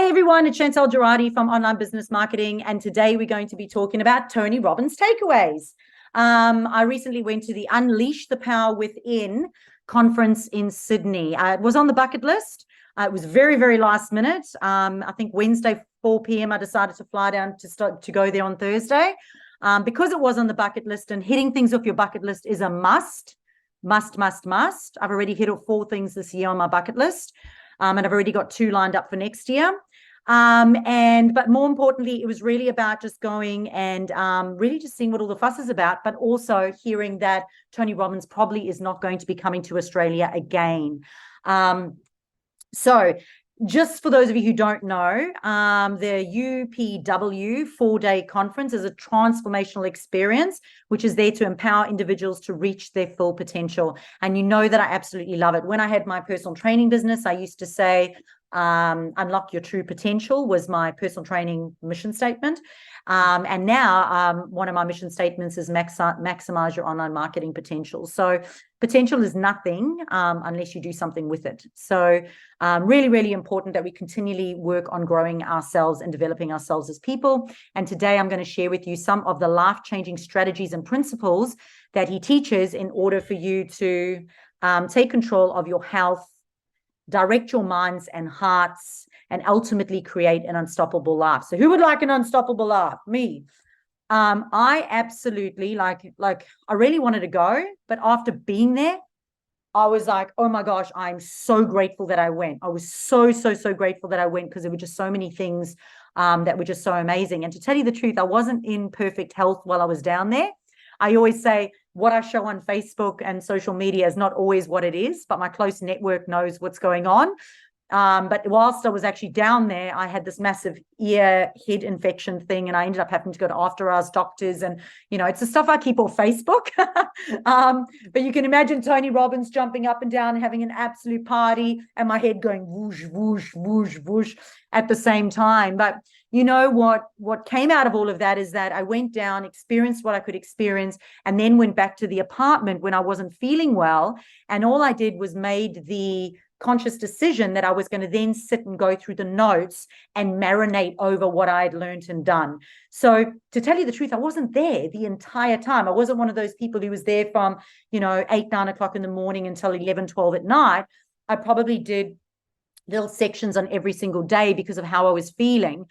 Hey everyone, it's Chantal Girardi from Online Business Marketing, and today we're going to be talking about Tony Robbins takeaways. I recently went to the Unleash the Power Within conference in Sydney. It was on the bucket list. It was very, very last minute. I think Wednesday, 4 p.m. I decided to fly down to go there on Thursday because it was on the bucket list, and hitting things off your bucket list is a must. I've already hit 4 things this year on my bucket list. And I've already got 2 lined up for next year. But more importantly, it was really about just going and really just seeing what all the fuss is about, but also hearing that Tony Robbins probably is not going to be coming to Australia again. So just for those of you who don't know, the UPW 4-day conference is a transformational experience, which is there to empower individuals to reach their full potential. And you know that I absolutely love it. When I had my personal training business, I used to say, unlock your true potential was my personal training mission statement. And now one of my mission statements is maximize your online marketing potential. So potential is nothing unless you do something with it. So really, really important that we continually work on growing ourselves and developing ourselves as people. And today I'm going to share with you some of the life-changing strategies and principles that he teaches in order for you to take control of your health, direct your minds and hearts, and ultimately create an unstoppable life. So who would like an unstoppable life? Me. I absolutely like I really wanted to go, but after being there, I was like, oh my gosh, I'm so grateful that I went. I was so grateful that I went, because there were just so many things that were just so amazing. And to tell you the truth, I wasn't in perfect health while I was down there. I always say what I show on Facebook and social media is not always what it is, but my close network knows what's going on. But whilst I was actually down there, I had this massive head infection thing, and I ended up having to go to after hours doctors. And, you know, it's the stuff I keep off Facebook. But you can imagine Tony Robbins jumping up and down, having an absolute party, and my head going whoosh, whoosh, whoosh, whoosh at the same time. But you know what came out of all of that is that I went down, experienced what I could experience, and then went back to the apartment when I wasn't feeling well. And all I did was made the conscious decision that I was going to then sit and go through the notes and marinate over what I had learned and done. So to tell you the truth, I wasn't there the entire time. I wasn't one of those people who was there from, 8, 9 o'clock in the morning until 11, 12 at night. I probably did little sections on every single day because of how I was feeling.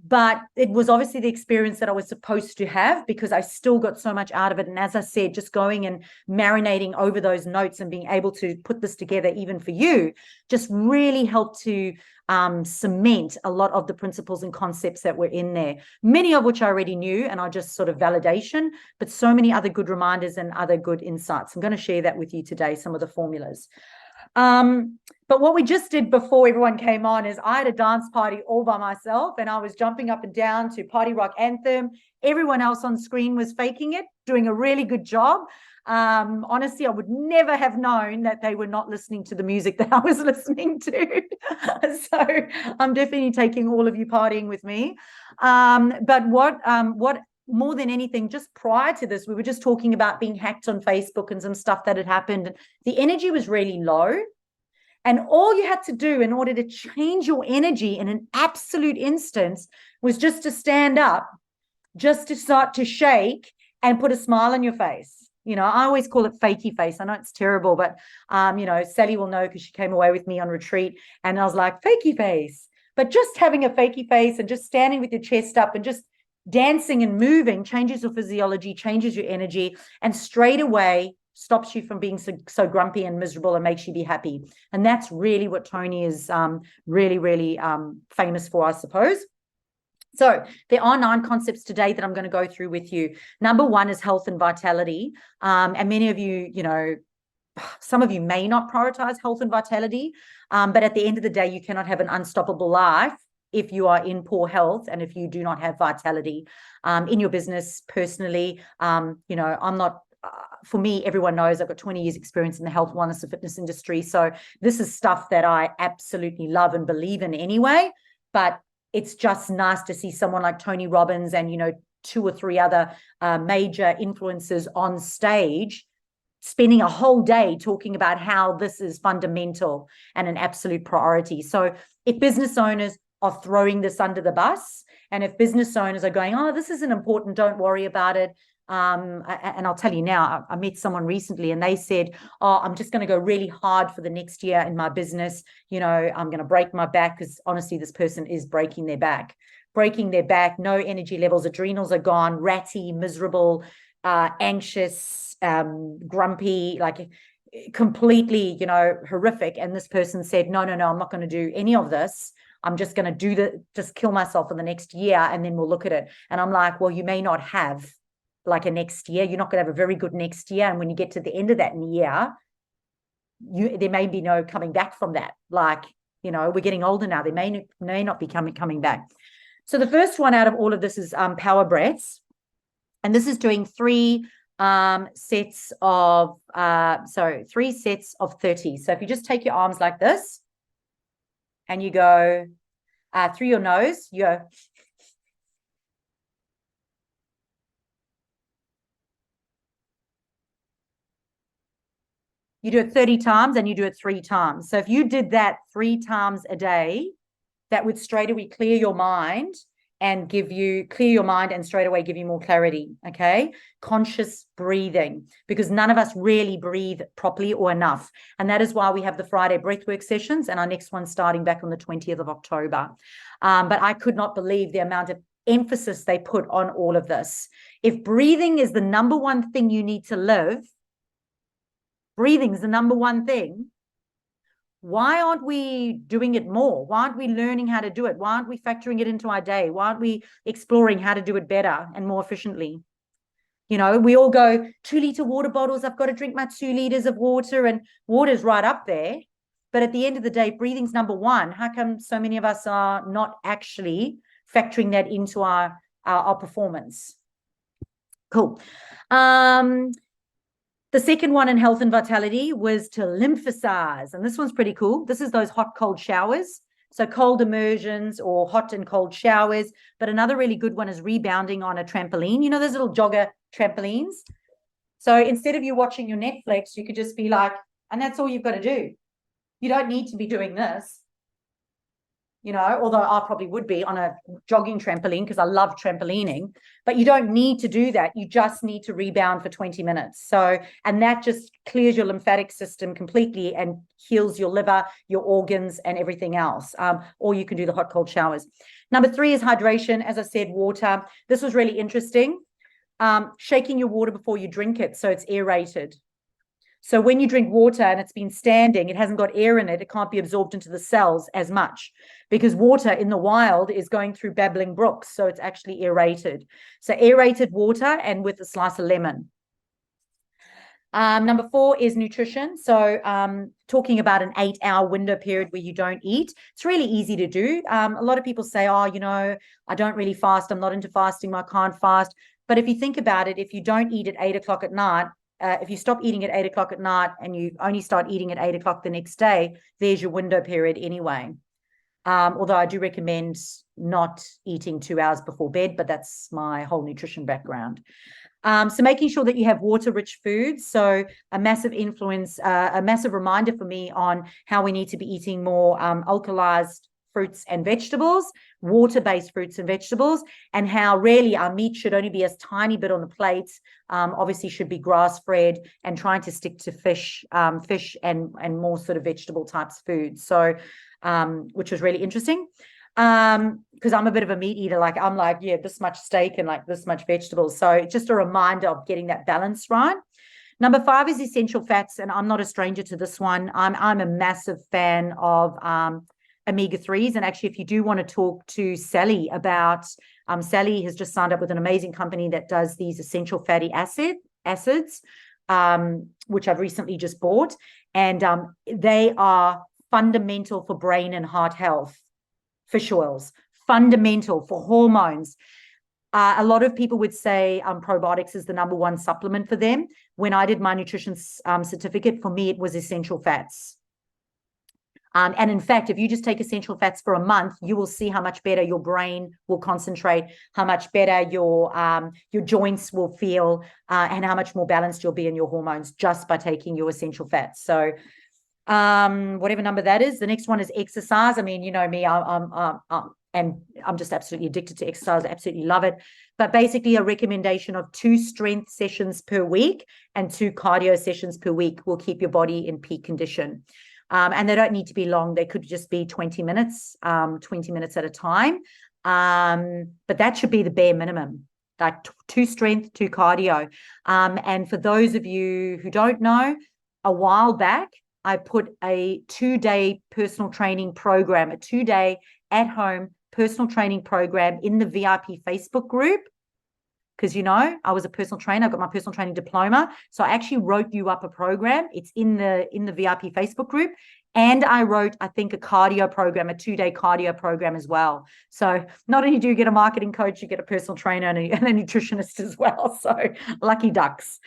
But it was obviously the experience that I was supposed to have, because I still got so much out of it. And as I said, just going and marinating over those notes and being able to put this together even for you just really helped to cement a lot of the principles and concepts that were in there, many of which I already knew and are just sort of validation, but so many other good reminders and other good insights. I'm going to share that with you today, some of the formulas. But what we just did before everyone came on is I had a dance party all by myself, and I was jumping up and down to Party Rock Anthem. Everyone else on screen was faking it, doing a really good job. Honestly, I would never have known that they were not listening to the music that I was listening to. So I'm definitely taking all of you partying with me. But what more than anything, just prior to this, we were just talking about being hacked on Facebook and some stuff that had happened. The energy was really low. And all you had to do in order to change your energy in an absolute instance was just to stand up, just to start to shake and put a smile on your face. I always call it fakey face. I know it's terrible, but, Sally will know because she came away with me on retreat, and I was like, fakey face. But just having a fakey face and just standing with your chest up and just dancing and moving changes your physiology, changes your energy, and straight away stops you from being so grumpy and miserable and makes you be happy. And that's really what Tony is really famous for, I suppose. So there are 9 concepts today that I'm going to go through with you. Number 1 is health and vitality. And many of you, some of you may not prioritize health and vitality, but at the end of the day, you cannot have an unstoppable life if you are in poor health and if you do not have vitality in your business. Personally, I'm not, for me, everyone knows I've got 20 years experience in the health, wellness and fitness industry. So this is stuff that I absolutely love and believe in anyway, but it's just nice to see someone like Tony Robbins and, 2 or 3 other major influencers on stage spending a whole day talking about how this is fundamental and an absolute priority. So if business owners, of throwing this under the bus. And if business owners are going, oh, this isn't important, don't worry about it. And I'll tell you now, I met someone recently and they said, oh, I'm just going to go really hard for the next year in my business. You know, I'm going to break my back, because honestly, this person is breaking their back, no energy levels, adrenals are gone, ratty, miserable, anxious, grumpy, like completely, you know, horrific. And this person said, no, I'm not going to do any of this. I'm just going to just kill myself for the next year, and then we'll look at it. And I'm like, well, you may not have like a next year. You're not going to have a very good next year. And when you get to the end of that year, there may be no coming back from that. Like, you know, we're getting older now. They may not be coming back. So the first one out of all of this is power breaths. And this is doing three sets of 30. So if you just take your arms like this and you go through your nose, you go, you do it 30 times and you do it 3 times. So if you did that 3 times a day, that would straight away clear your mind and straight away give you more clarity. Okay. Conscious breathing, because none of us really breathe properly or enough. And that is why we have the Friday breathwork sessions, and our next one starting back on the 20th of October. But I could not believe the amount of emphasis they put on all of this. If breathing is the number one thing you need to live, breathing is the number one thing, why aren't we doing it more? Why aren't we learning how to do it? Why aren't we factoring it into our day? Why aren't we exploring how to do it better and more efficiently? You know, we all go 2-liter water bottles. I've got to drink my 2 liters of water, and water's right up there. But at the end of the day, breathing's number one. How come so many of us are not actually factoring that into our performance? Cool. The second one in health and vitality was to lymphosize. And this one's pretty cool. This is those hot, cold showers. So cold immersions or hot and cold showers. But another really good one is rebounding on a trampoline. You know, those little jogger trampolines. So instead of you watching your Netflix, you could just be like, and that's all you've got to do. You don't need to be doing this. You know, although I probably would be on a jogging trampoline because I love trampolining, but you don't need to do that. You just need to rebound for 20 minutes. So, and that just clears your lymphatic system completely and heals your liver, your organs, and everything else. Or you can do the hot, cold showers. Number 3 is hydration. As I said, water. This was really interesting. Shaking your water before you drink it so it's aerated. So when you drink water and it's been standing, it hasn't got air in it, it can't be absorbed into the cells as much, because water in the wild is going through babbling brooks. So it's actually aerated. So aerated water, and with a slice of lemon. Number 4 is nutrition. So talking about an 8-hour window period where you don't eat. It's really easy to do. A lot of people say, oh, you know, I don't really fast. I'm not into fasting. I can't fast. But if you think about it, if you don't eat at 8 o'clock at night, if you stop eating at 8 o'clock at night and you only start eating at 8 o'clock the next day, there's your window period anyway. Although I do recommend not eating 2 hours before bed, but that's my whole nutrition background. So making sure that you have water-rich foods. So a massive influence, a massive reminder for me on how we need to be eating more alkalized fruits and vegetables, water-based fruits and vegetables, and how really our meat should only be a tiny bit on the plate. Obviously should be grass-fed, and trying to stick to fish and more sort of vegetable types foods. So, which was really interesting. Because I'm a bit of a meat eater. Like I'm like, yeah, this much steak and like this much vegetables. So just a reminder of getting that balance right. Number 5 is essential fats, and I'm not a stranger to this one. I'm a massive fan of omega-3s. And actually, if you do want to talk to Sally about, Sally has just signed up with an amazing company that does these essential fatty acids, which I've recently just bought. And they are fundamental for brain and heart health. Fish oils, fundamental for hormones. A lot of people would say probiotics is the number 1 supplement for them. When I did my nutrition certificate, for me, it was essential fats. And in fact, if you just take essential fats for a month, you will see how much better your brain will concentrate, how much better your joints will feel, and how much more balanced you'll be in your hormones just by taking your essential fats. So whatever number that is. The next one is exercise. I mean, you know me, I'm just absolutely addicted to exercise. I absolutely love it. But basically a recommendation of 2 strength sessions per week and 2 cardio sessions per week will keep your body in peak condition. And they don't need to be long. They could just be 20 minutes at a time. But that should be the bare minimum, like 2 strength, 2 cardio. And for those of you who don't know, a while back, I put a 2-day personal training program, a 2-day at-home personal training program in the VIP Facebook group. Because, you know, I was a personal trainer. I got my personal training diploma. So I actually wrote you up a program. It's in the VIP Facebook group. And I wrote, I think, a cardio program, a 2-day cardio program as well. So not only do you get a marketing coach, you get a personal trainer and a nutritionist as well. So lucky ducks.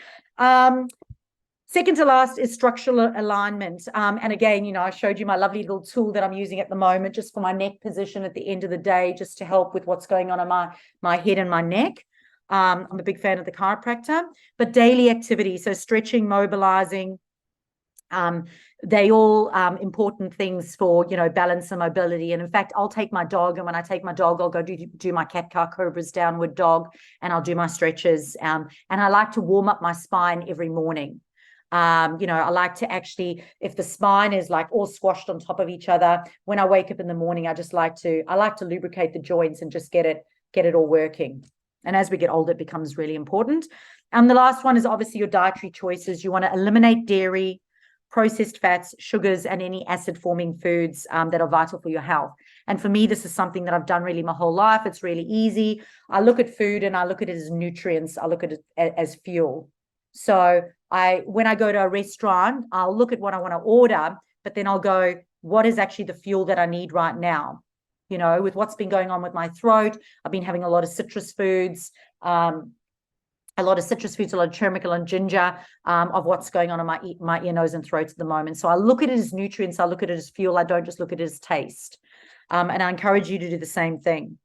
Second to last is structural alignment. And again, you know, I showed you my lovely little tool that I'm using at the moment just for my neck position at the end of the day, just to help with what's going on in my head and my neck. I'm a big fan of the chiropractor, but daily activity, so stretching, mobilizing, they all important things for, you know, balance and mobility. And in fact, I'll take my dog, and when I take my dog, I'll go do my cat-cow cobras downward dog, and I'll do my stretches. And I like to warm up my spine every morning. You know, I like to actually, if the spine is like all squashed on top of each other, when I wake up in the morning, I like to lubricate the joints and just get it all working. And as we get older, it becomes really important. And the last one is obviously your dietary choices. You want to eliminate dairy, processed fats, sugars, and any acid-forming foods that are vital for your health. And for me, this is something that I've done really my whole life. It's really easy. I look at food and I look at it as nutrients. I look at it as fuel. So when I go to a restaurant, I'll look at what I want to order, but then I'll go, what is actually the fuel that I need right now? You know, with what's been going on with my throat, I've been having a lot of citrus foods, a lot of turmeric and ginger, of what's going on in my ear, nose, and throat at the moment. So I look at it as nutrients. I look at it as fuel. I don't just look at it as taste. And I encourage you to do the same thing.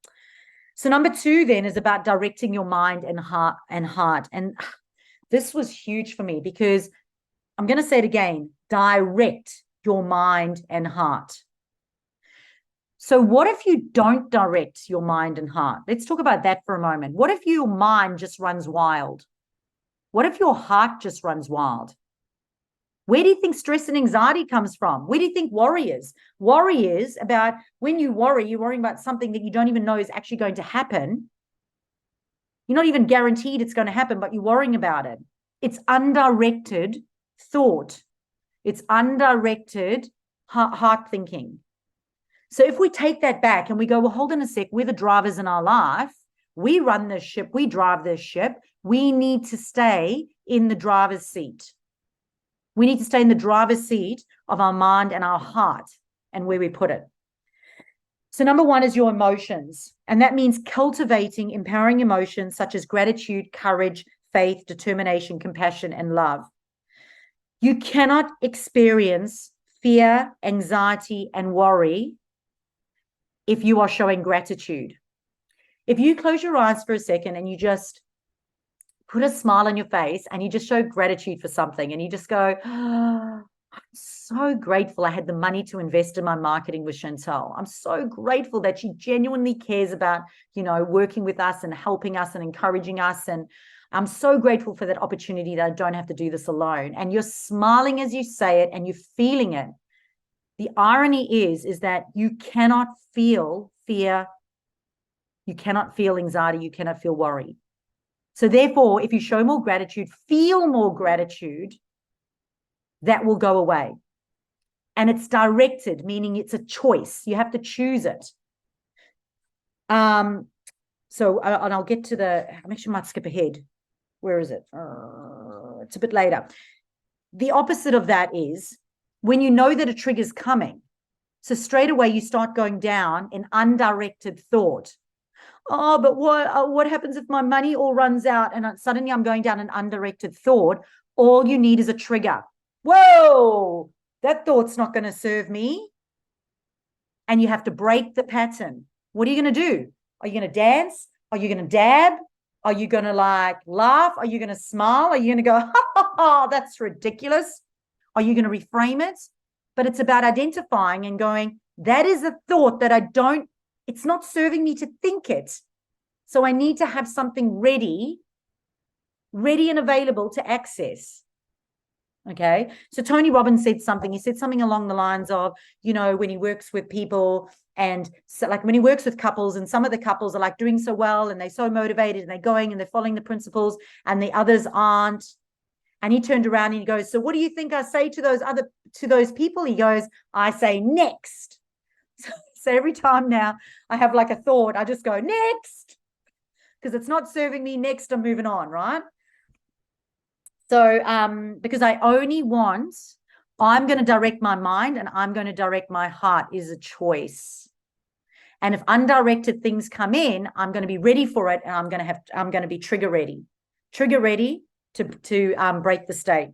So number 2 then is about directing your mind and heart. And this was huge for me, because I'm going to say it again, direct your mind and heart. So what if you don't direct your mind and heart? Let's talk about that for a moment. What if your mind just runs wild? What if your heart just runs wild? Where do you think stress and anxiety comes from? Where do you think worry is? Worry is about, when you worry, you're worrying about something that you don't even know is actually going to happen. You're not even guaranteed it's going to happen, but you're worrying about it. It's undirected thought. It's undirected heart thinking. So if we take that back and we go, well, hold on a sec, we're the drivers in our life. We run this ship. We drive this ship. We need to stay in the driver's seat. We need to stay in the driver's seat of our mind and our heart and where we put it. So number 1 is your emotions. And that means cultivating empowering emotions such as gratitude, courage, faith, determination, compassion, and love. You cannot experience fear, anxiety, and worry if you are showing gratitude. If you close your eyes for a second and you just put a smile on your face and you just show gratitude for something, and you just go, oh, I'm so grateful I had the money to invest in my marketing with Chantel. I'm so grateful that she genuinely cares about, you know, working with us and helping us and encouraging us. And I'm so grateful for that opportunity that I don't have to do this alone. And you're smiling as you say it and you're feeling it. The irony is that you cannot feel fear, you cannot feel anxiety, you cannot feel worry. So therefore, if you show more gratitude, feel more gratitude, that will go away. And it's directed, meaning it's a choice. You have to choose it. And I'll get to I'm actually might skip ahead. Where is it? It's a bit later. The opposite of that is when you know that a trigger is coming. So straight away you start going down in undirected thought. Oh, but what happens if my money all runs out and suddenly I'm going down an undirected thought? All you need is a trigger. Whoa, that thought's not going to serve me. And you have to break the pattern. What are you going to do? Are you going to dance? Are you going to dab? Are you going to like laugh? Are you going to smile? Are you going to go, ha, ha, ha, that's ridiculous? Are you going to reframe it? but it's about identifying and going, that is a thought that it's not serving me to think it. So I need to have something ready and available to access. Okay. So Tony Robbins said something. He said something along the lines of, when he works with people, and so like when he works with couples, and some of the couples are like doing so well and they're so motivated and they're going and they're following the principles, and the others aren't. And he turned around and he goes, so what do you think I say to those people? He goes, I say next. So every time now I have like a thought, I just go next, because it's not serving me. Next, I'm moving on, right? So because I'm going to direct my mind and I'm going to direct my heart is a choice. And if undirected things come in, I'm going to be ready for it, and I'm going to be trigger ready to break the state.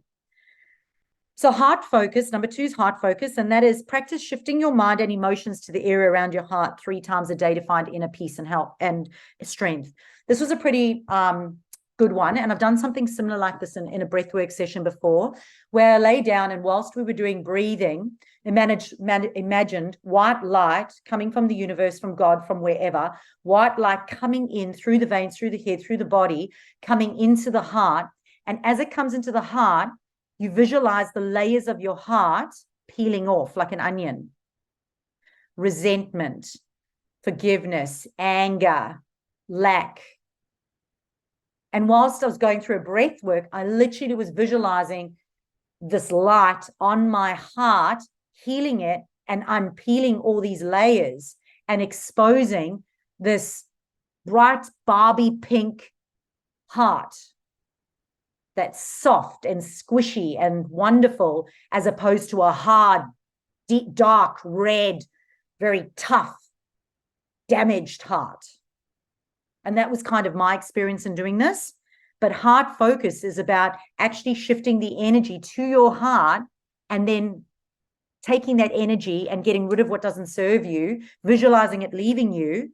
So heart focus, number 2 is heart focus, and that is practice shifting your mind and emotions to the area around your heart 3 times a day to find inner peace and help and strength. This was a pretty good one, and I've done something similar like this in a breathwork session before, where I lay down, and whilst we were doing breathing, imagined white light coming from the universe, from God, from wherever, white light coming in through the veins, through the head, through the body, coming into the heart. And as it comes into the heart, you visualize the layers of your heart peeling off like an onion. Resentment, forgiveness, anger, lack. And whilst I was going through a breath work, I literally was visualizing this light on my heart, healing it and unpeeling all these layers and exposing this bright Barbie pink heart that's soft and squishy and wonderful, as opposed to a hard, deep, dark, red, very tough, damaged heart. And that was kind of my experience in doing this. But heart focus is about actually shifting the energy to your heart, and then taking that energy and getting rid of what doesn't serve you, visualizing it leaving you,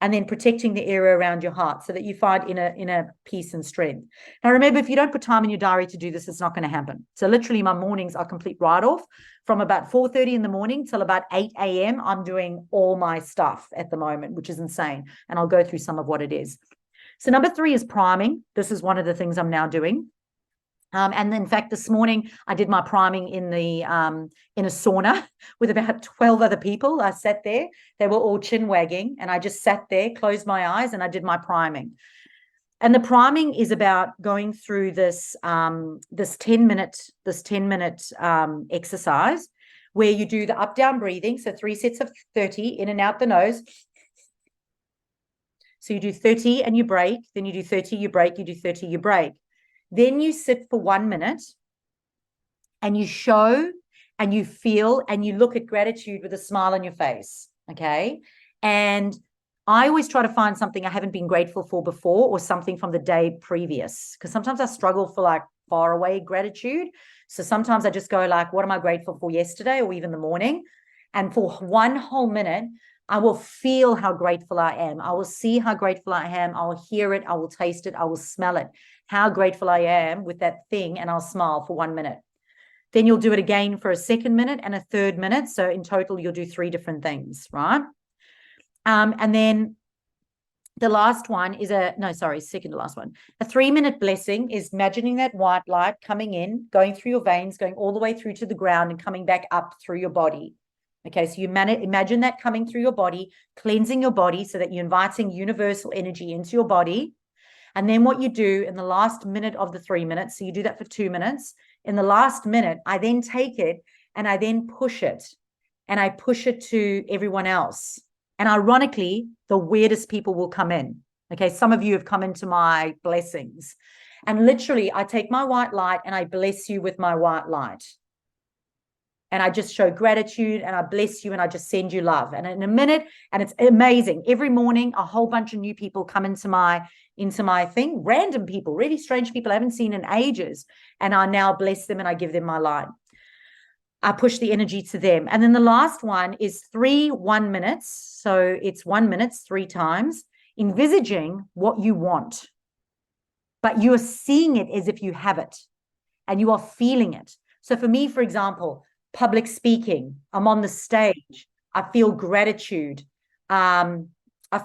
and then protecting the area around your heart so that you find inner peace and strength. Now, remember, if you don't put time in your diary to do this, it's not going to happen. So literally my mornings are complete write-off. From about 4:30 in the morning till about 8 a.m., I'm doing all my stuff at the moment, which is insane. And I'll go through some of what it is. So number 3 is priming. This is one of the things I'm now doing. And in fact, this morning I did my priming in a sauna with about 12 other people. I sat there, they were all chin wagging, and I just sat there, closed my eyes, and I did my priming. And the priming is about going through this 10-minute exercise where you do the up-down breathing. So 3 sets of 30 in and out the nose. So you do 30 and you break, then you do 30, you break, you do 30, you break. Then you sit for 1 minute and you show and you feel and you look at gratitude with a smile on your face. Okay. And I always try to find something I haven't been grateful for before, or something from the day previous, because sometimes I struggle for like far away gratitude. So sometimes I just go like, what am I grateful for yesterday, or even the morning? And for 1 whole minute, I will feel how grateful I am. I will see how grateful I am. I will hear it. I will taste it. I will smell it. How grateful I am with that thing. And I'll smile for 1 minute. Then you'll do it again for a 2nd minute and a 3rd minute. So in total, you'll do 3 different things, right? And then the last one is second to last one. A 3-minute blessing is imagining that white light coming in, going through your veins, going all the way through to the ground and coming back up through your body. Okay, so you imagine that coming through your body, cleansing your body so that you're inviting universal energy into your body. And then what you do in the last minute of the 3 minutes, so you do that for 2 minutes. In the last minute, I then take it and I then push it. And I push it to everyone else. And ironically, the weirdest people will come in. Okay, some of you have come into my blessings. And literally, I take my white light and I bless you with my white light. And I just show gratitude and I bless you and I just send you love. And in a minute, and it's amazing. Every morning, a whole bunch of new people come into my thing, random people, really strange people I haven't seen in ages. And I now bless them and I give them my light. I push the energy to them. And then the last one is 3 1 minutes. So it's 1 minute, 3 times, envisaging what you want. But you are seeing it as if you have it and you are feeling it. So for me, for example, public speaking. I'm on the stage. I feel gratitude. I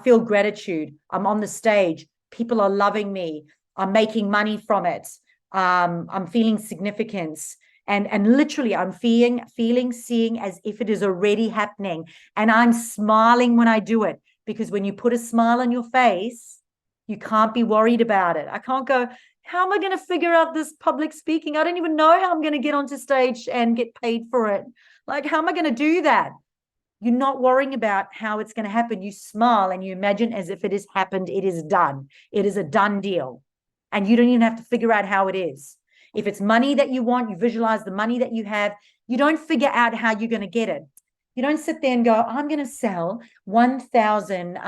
feel gratitude. I'm on the stage. People are loving me. I'm making money from it. I'm feeling significance. And literally I'm seeing as if it is already happening. And I'm smiling when I do it, because when you put a smile on your face, you can't be worried about it. I can't go, how am I going to figure out this public speaking? I don't even know how I'm going to get onto stage and get paid for it. Like, how am I going to do that? You're not worrying about how it's going to happen. You smile and you imagine as if it has happened. It is done. It is a done deal. And you don't even have to figure out how it is. If it's money that you want, you visualize the money that you have. You don't figure out how you're going to get it. You don't sit there and go, I'm going to sell 1,000,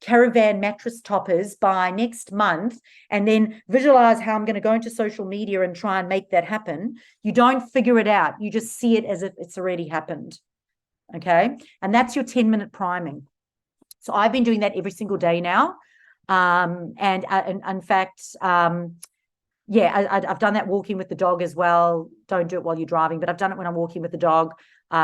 caravan mattress toppers by next month, and then visualize how I'm going to go into social media and try and make that happen. You don't figure it out. You just see it as if it's already happened. Okay. And that's your 10-minute priming. So I've been doing that every single day now. And in fact, I've done that walking with the dog as well. Don't do it while you're driving, but I've done it when I'm walking with the dog,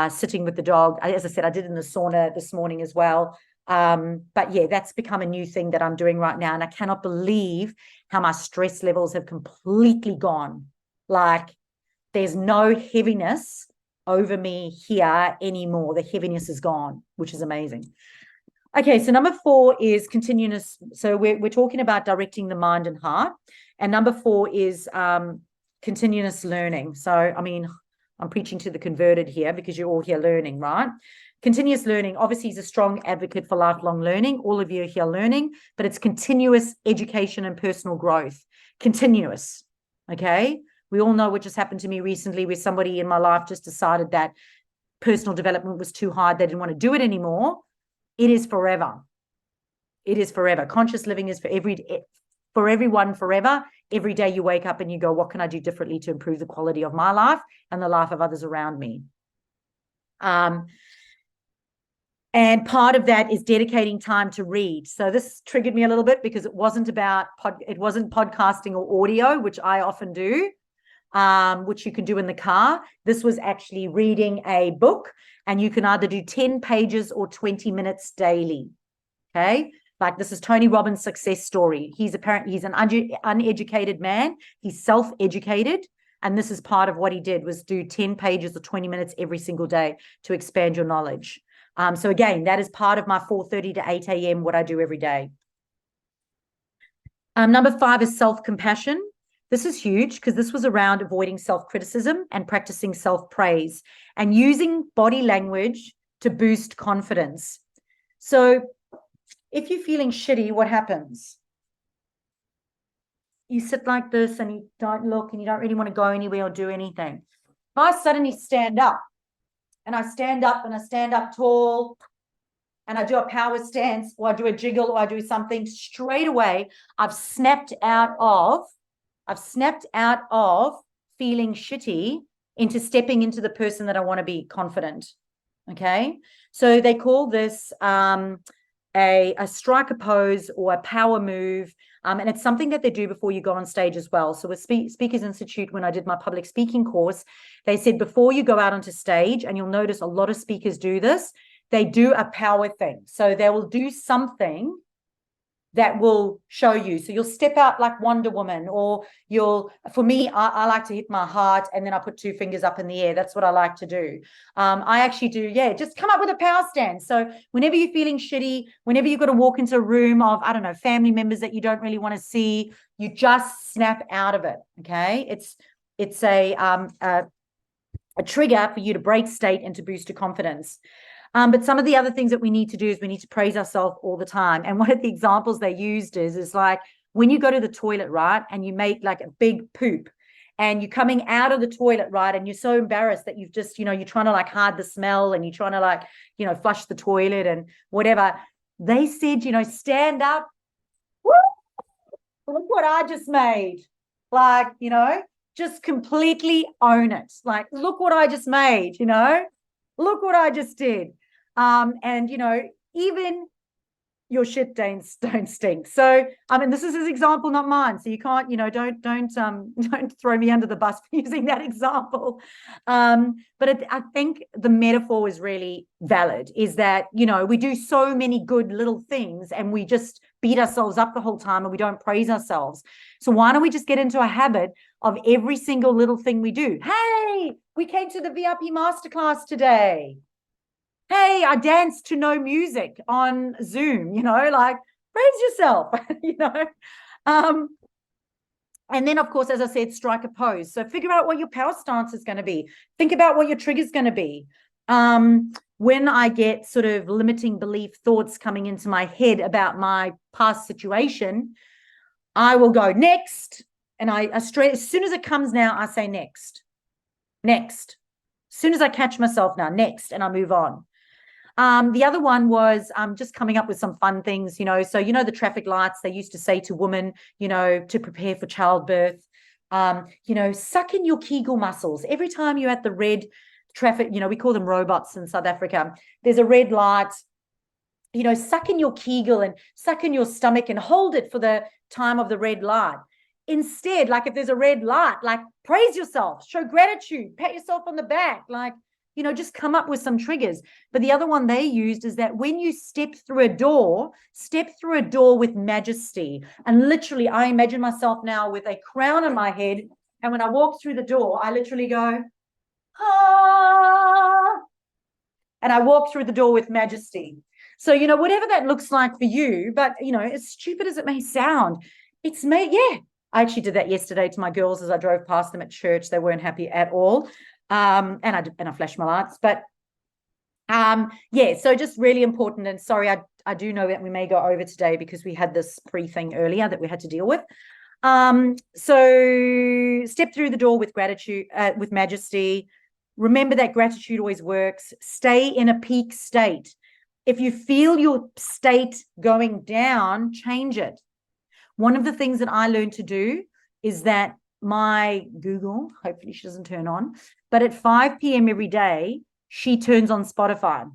sitting with the dog. As I said, I did it in the sauna this morning as well. But yeah, that's become a new thing that I'm doing right now. And I cannot believe how my stress levels have completely gone. Like, there's no heaviness over me here anymore. The heaviness is gone, which is amazing. Okay, so number 4 is continuous. So we're talking about directing the mind and heart. And number 4 is continuous learning. So, I mean, I'm preaching to the converted here because you're all here learning, right? Continuous learning. Obviously, he's a strong advocate for lifelong learning. All of you are here learning, but it's continuous education and personal growth. Continuous, okay? We all know what just happened to me recently, where somebody in my life just decided that personal development was too hard. They didn't want to do it anymore. It is forever. It is forever. Conscious living is for everyone forever. Every day you wake up and you go, what can I do differently to improve the quality of my life and the life of others around me? And part of that is dedicating time to read. So this triggered me a little bit because it wasn't podcasting or audio, which I often do, which you can do in the car. This was actually reading a book, and you can either do 10 pages or 20 minutes daily. Okay. Like, this is Tony Robbins' success story. He's an uneducated man. He's self-educated. And this is part of what he did, was do 10 pages or 20 minutes every single day to expand your knowledge. So again, that is part of my 4:30 to 8 a.m., what I do every day. Number 5 is self-compassion. This is huge because this was around avoiding self-criticism and practicing self-praise and using body language to boost confidence. So if you're feeling shitty, what happens? You sit like this and you don't look and you don't really want to go anywhere or do anything. If I suddenly stand up and I stand up tall and I do a power stance or I do a jiggle or I do something, straight away, I've snapped out of feeling shitty into stepping into the person that I want to be confident. Okay. So they call this a striker pose or a power move. And it's something that they do before you go on stage as well. So with Speakers Institute, when I did my public speaking course, they said before you go out onto stage, and you'll notice a lot of speakers do this, they do a power thing. So they will do something that will show you. So you'll step out like Wonder Woman, or for me, I like to hit my heart and then I put 2 fingers up in the air. That's what I like to do. I actually do, just come up with a power stance. So whenever you're feeling shitty, whenever you've got to walk into a room of, I don't know, family members that you don't really want to see, you just snap out of it, okay? It's a trigger for you to break state and to boost your confidence. But some of the other things that we need to do is we need to praise ourselves all the time. And one of the examples they used is like when you go to the toilet, right, and you make like a big poop and you're coming out of the toilet, right, and you're so embarrassed that you've just, you're trying to like hide the smell and you're trying to like, flush the toilet and whatever. They said, stand up. Woo! Look what I just made. Like, just completely own it. Like, look what I just made, look what I just did. And, even your shit don't stink. So I mean, this is his example, not mine. So you can't, don't throw me under the bus for using that example. But I think the metaphor is really valid, is that, we do so many good little things and we just beat ourselves up the whole time and we don't praise ourselves. So why don't we just get into a habit of every single little thing we do? Hey, we came to the VIP masterclass today. Hey, I danced to no music on Zoom, like praise yourself, And then, of course, as I said, strike a pose. So figure out what your power stance is going to be. Think about what your trigger is going to be. When I get sort of limiting belief thoughts coming into my head about my past situation, I will go next. And I straight, as soon as it comes now, I say next. As soon as I catch myself now, next, and I move on. The other one was just coming up with some fun things, so, the traffic lights, they used to say to women, to prepare for childbirth, suck in your Kegel muscles. Every time you're at the red traffic, we call them robots in South Africa. There's a red light, suck in your Kegel and suck in your stomach and hold it for the time of the red light. Instead, like if there's a red light, like praise yourself, show gratitude, pat yourself on the back, like, just come up with some triggers. But the other one they used is that when you step through a door with majesty. And literally, I imagine myself now with a crown on my head. And when I walk through the door, I literally go, ah, and I walk through the door with majesty. So, whatever that looks like for you, but, as stupid as it may sound, it's made, yeah. I actually did that yesterday to my girls as I drove past them at church. They weren't happy at all. And I flashed my lights, but so just really important. And sorry, I do know that we may go over today because we had this pre-thing earlier that we had to deal with. So step through the door with gratitude, with majesty. Remember that gratitude always works. Stay in a peak state. If you feel your state going down, change it. One of the things that I learned to do is that my Google, hopefully she doesn't turn on, but at 5 p.m. every day, she turns on Spotify.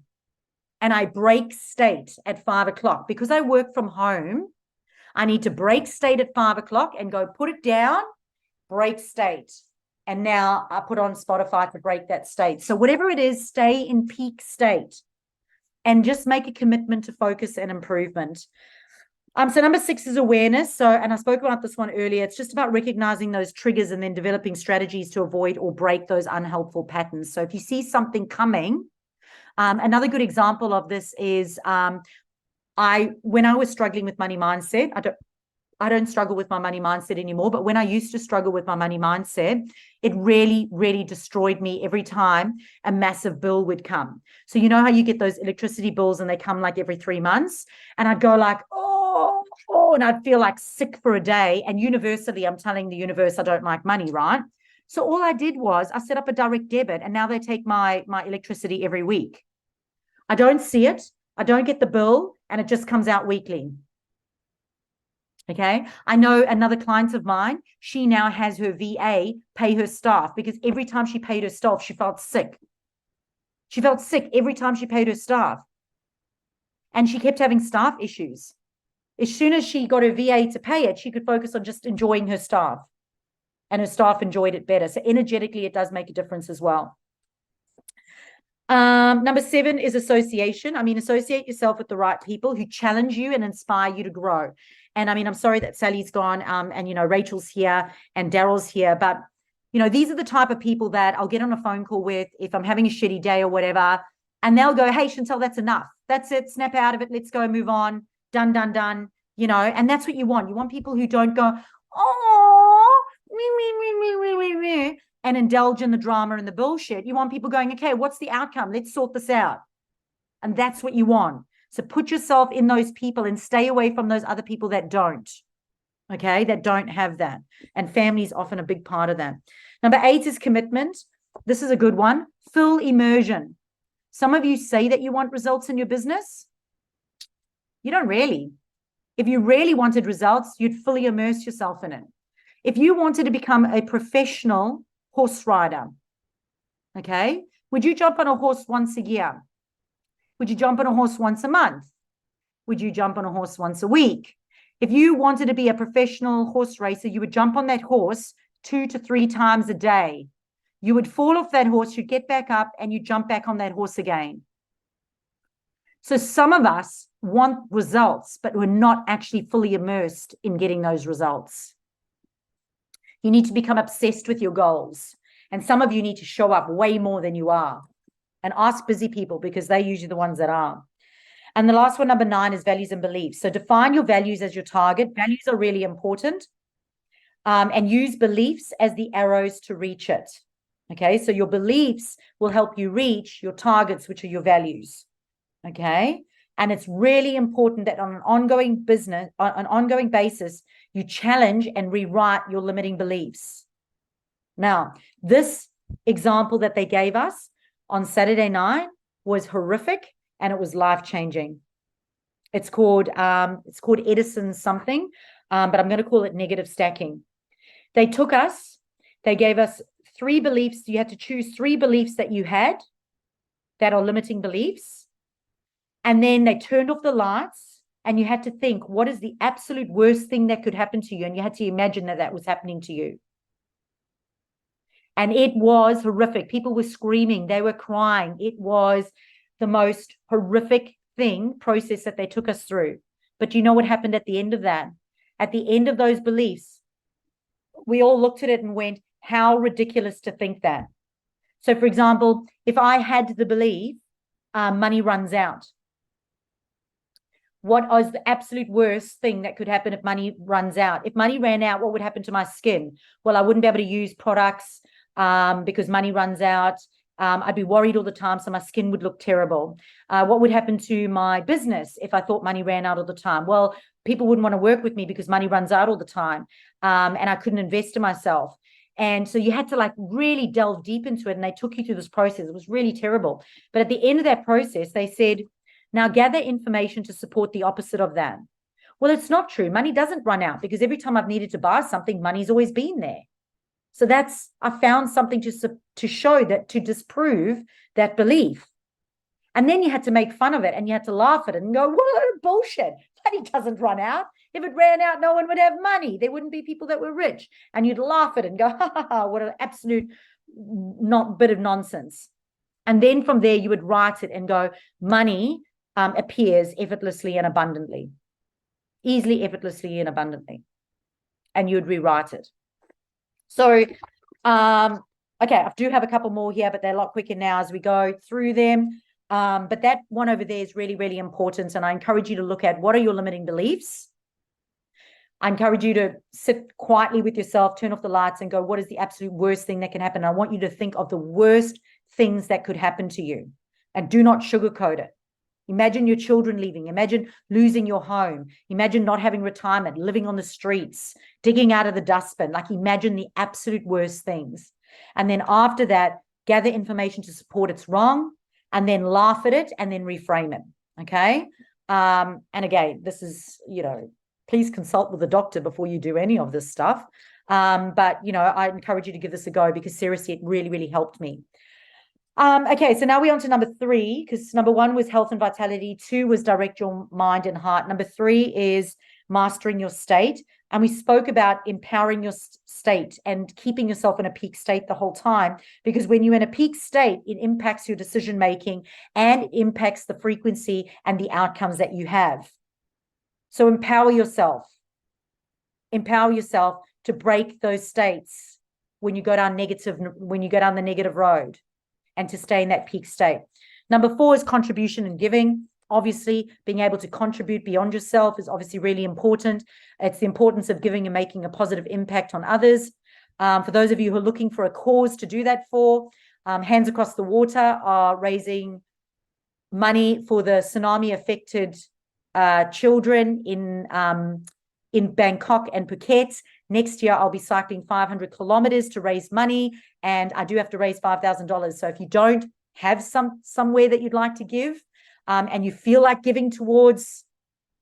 And I break state at 5 o'clock. Because I work from home, I need to break state at 5 o'clock and go put it down, break state. And now I put on Spotify to break that state. So whatever it is, stay in peak state and just make a commitment to focus and improvement. So number 6 is awareness. So, and I spoke about this one earlier. It's just about recognizing those triggers and then developing strategies to avoid or break those unhelpful patterns. So if you see something coming, another good example of this is when I was struggling with money mindset, I don't struggle with my money mindset anymore, but when I used to struggle with my money mindset, it really, really destroyed me every time a massive bill would come. So you know how you get those electricity bills and they come like every 3 months, and I'd go like, oh, and I'd feel like sick for a day. And universally, I'm telling the universe I don't like money, right? So all I did was I set up a direct debit, and now they take my electricity every week. I don't see it. I don't get the bill, and it just comes out weekly. Okay. I know another client of mine, she now has her VA pay her staff because every time she paid her staff, she felt sick. She felt sick every time she paid her staff. And she kept having staff issues. As soon as she got her VA to pay it, she could focus on just enjoying her staff. And her staff enjoyed it better. So energetically, it does make a difference as well. Number 7 is association. I mean, associate yourself with the right people who challenge you and inspire you to grow. And I mean, I'm sorry that Sally's gone, and, Rachel's here and Daryl's here, but, these are the type of people that I'll get on a phone call with if I'm having a shitty day or whatever, and they'll go, hey, Chantel, that's enough. That's it. Snap out of it. Let's go, move on. Done, and that's what you want. You want people who don't go, oh, me, and indulge in the drama and the bullshit. You want people going, okay, what's the outcome? Let's sort this out. And that's what you want. So put yourself in those people and stay away from those other people that don't, okay, that don't have that. And family is often a big part of that. Number 8 is commitment. This is a good one. Full immersion. Some of you say that you want results in your business. You don't really. If you really wanted results, you'd fully immerse yourself in it. If you wanted to become a professional horse rider, okay, would you jump on a horse once a year? Would you jump on a horse once a month? would you jump on a horse once a week? If you wanted to be a professional horse racer, you would jump on that horse 2 to 3 times a day. You would fall off that horse, you'd get back up, and you jump back on that horse again. So some of us want results, but we're not actually fully immersed in getting those results. You need to become obsessed with your goals. And some of you need to show up way more than you are. And ask busy people, because they're usually the ones that are. And the last one, number 9, is values and beliefs. So define your values as your target. Values are really important. And use beliefs as the arrows to reach it. Okay, so your beliefs will help you reach your targets, which are your values. Okay, and it's really important that on an ongoing basis, you challenge and rewrite your limiting beliefs. Now, this example that they gave us on Saturday night was horrific, and it was life-changing. It's called Edison something, but I'm going to call it negative stacking. They gave us 3 beliefs. You had to choose 3 beliefs that you had that are limiting beliefs. And then they turned off the lights, and you had to think, what is the absolute worst thing that could happen to you? And you had to imagine that that was happening to you. And it was horrific. People were screaming. They were crying. It was the most horrific process that they took us through. But you know what happened at the end of that? At the end of those beliefs, we all looked at it and went, how ridiculous to think that. So, for example, if I had the belief, money runs out. What was the absolute worst thing that could happen if money runs out? If money ran out, what would happen to my skin? Well, I wouldn't be able to use products because money runs out. I'd be worried all the time, so my skin would look terrible. What would happen to my business if I thought money ran out all the time? Well, people wouldn't want to work with me because money runs out all the time, and I couldn't invest in myself. And so you had to really delve deep into it, and they took you through this process. It was really terrible. But at the end of that process, they said, now gather information to support the opposite of that. Well, it's not true. Money doesn't run out, because every time I've needed to buy something, money's always been there. So I found something to show that, to disprove that belief. And then you had to make fun of it, and you had to laugh at it and go, what bullshit. Money doesn't run out. If it ran out, no one would have money. There wouldn't be people that were rich. And you'd laugh at it and go, ha, ha, ha, what an absolute bit of nonsense. And then from there, you would write it and go, money appears effortlessly and abundantly. Easily, effortlessly, and abundantly. And you would rewrite it. So, okay, I do have a couple more here, but they're a lot quicker now as we go through them. But that one over there is really, really important. And I encourage you to look at, what are your limiting beliefs? I encourage you to sit quietly with yourself, turn off the lights, and go, what is the absolute worst thing that can happen? I want you to think of the worst things that could happen to you, and do not sugarcoat it. Imagine your children leaving. Imagine losing your home. Imagine not having retirement, living on the streets, digging out of the dustbin. Imagine the absolute worst things. And then after that, gather information to support it's wrong, and then laugh at it, and then reframe it. Okay. And again, this is, please consult with a doctor before you do any of this stuff. But, I encourage you to give this a go, because seriously, it really, really helped me. Okay, so now we're on to number 3, because number 1 was health and vitality. 2 was direct your mind and heart. Number 3 is mastering your state. And we spoke about empowering your state and keeping yourself in a peak state the whole time, because when you're in a peak state, it impacts your decision making, and it impacts the frequency and the outcomes that you have. So empower yourself. Empower yourself to break those states when you go down the negative road, and to stay in that peak state. Number 4 is contribution and giving. Obviously, being able to contribute beyond yourself is obviously really important. It's the importance of giving and making a positive impact on others. For those of you who are looking for a cause to do that for, Hands Across the Water are raising money for the tsunami-affected children in Bangkok and Phuket. Next year, I'll be cycling 500 kilometers to raise money, and I do have to raise $5,000. So if you don't have somewhere that you'd like to give, and you feel like giving towards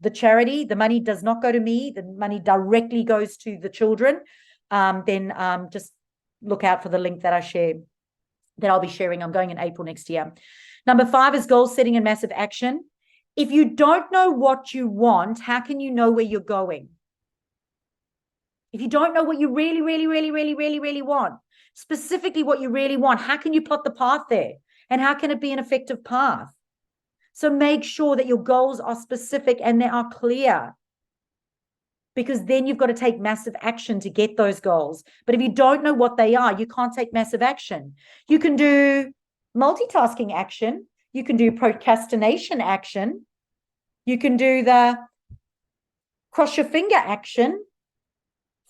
the charity, the money does not go to me, the money directly goes to the children, then just look out for the link that I'll be sharing. I'm going in April next year. Number 5 is goal setting and massive action. If you don't know what you want, how can you know where you're going? If you don't know what you really, really, really, really, really, really want, specifically what you really want, how can you plot the path there? And how can it be an effective path? So make sure that your goals are specific and they are clear, because then you've got to take massive action to get those goals. But if you don't know what they are, you can't take massive action. You can do multitasking action. You can do procrastination action. You can do the cross your finger action,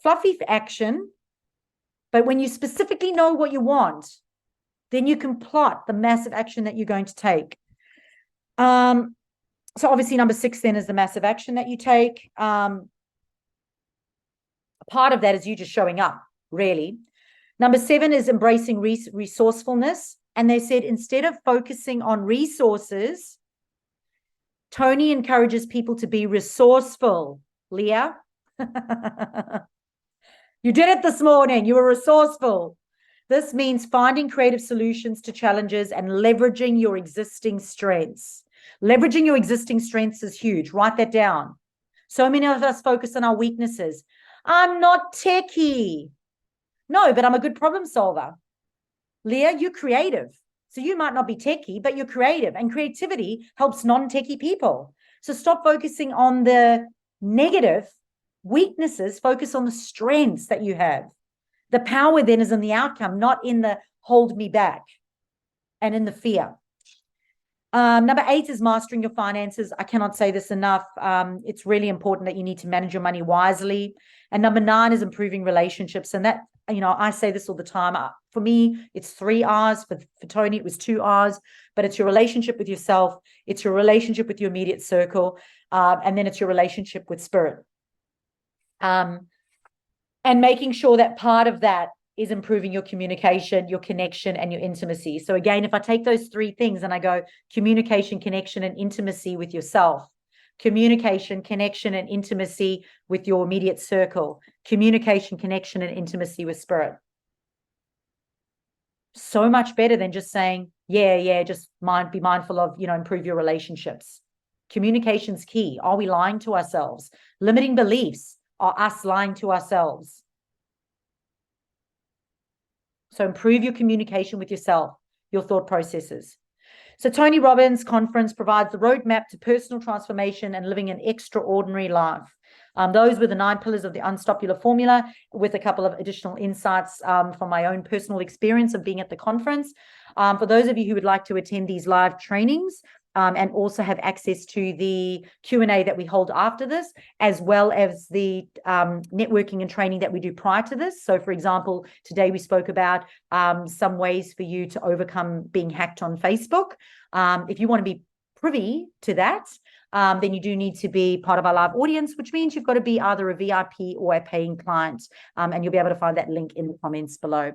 fluffy action. But when you specifically know what you want, then you can plot the massive action that you're going to take. So obviously number 6 then is the massive action that you take. Part of that is you just showing up, really. Number 7 is embracing resourcefulness. And they said, instead of focusing on resources, Tony encourages people to be resourceful. Leah, you did it this morning. You were resourceful. This means finding creative solutions to challenges and leveraging your existing strengths. Leveraging your existing strengths is huge. Write that down. So many of us focus on our weaknesses. I'm not techie. No, but I'm a good problem solver. Leah, you're creative. So you might not be techie, but you're creative. And creativity helps non-techie people. So stop focusing on the negative weaknesses. Focus on the strengths that you have. The power then is in the outcome, not in the hold me back and in the fear. Number 8 is mastering your finances. I cannot say this enough. It's really important that you need to manage your money wisely. And number 9 is improving relationships. And that, I say this all the time. For me, it's 3 R's. For Tony, it was 2 R's. But it's your relationship with yourself. It's your relationship with your immediate circle. And then it's your relationship with spirit. And making sure that part of that is improving your communication, your connection, and your intimacy. So again, if I take those 3 things and I go communication, connection, and intimacy with yourself, communication, connection, and intimacy with your immediate circle, communication, connection, and intimacy with spirit. So much better than just saying, just be mindful of, improve your relationships. Communication's key. Are we lying to ourselves? Limiting beliefs are us lying to ourselves. So improve your communication with yourself, your thought processes. So Tony Robbins Conference provides the roadmap to personal transformation and living an extraordinary life. Those were the 9 pillars of the Unstoppable Formula, with a couple of additional insights from my own personal experience of being at the conference. For those of you who would like to attend these live trainings, and also have access to the Q&A that we hold after this, as well as the networking and training that we do prior to this. So, for example, today we spoke about some ways for you to overcome being hacked on Facebook. If you want to be privy to that, then you do need to be part of our live audience, which means you've got to be either a VIP or a paying client, and you'll be able to find that link in the comments below.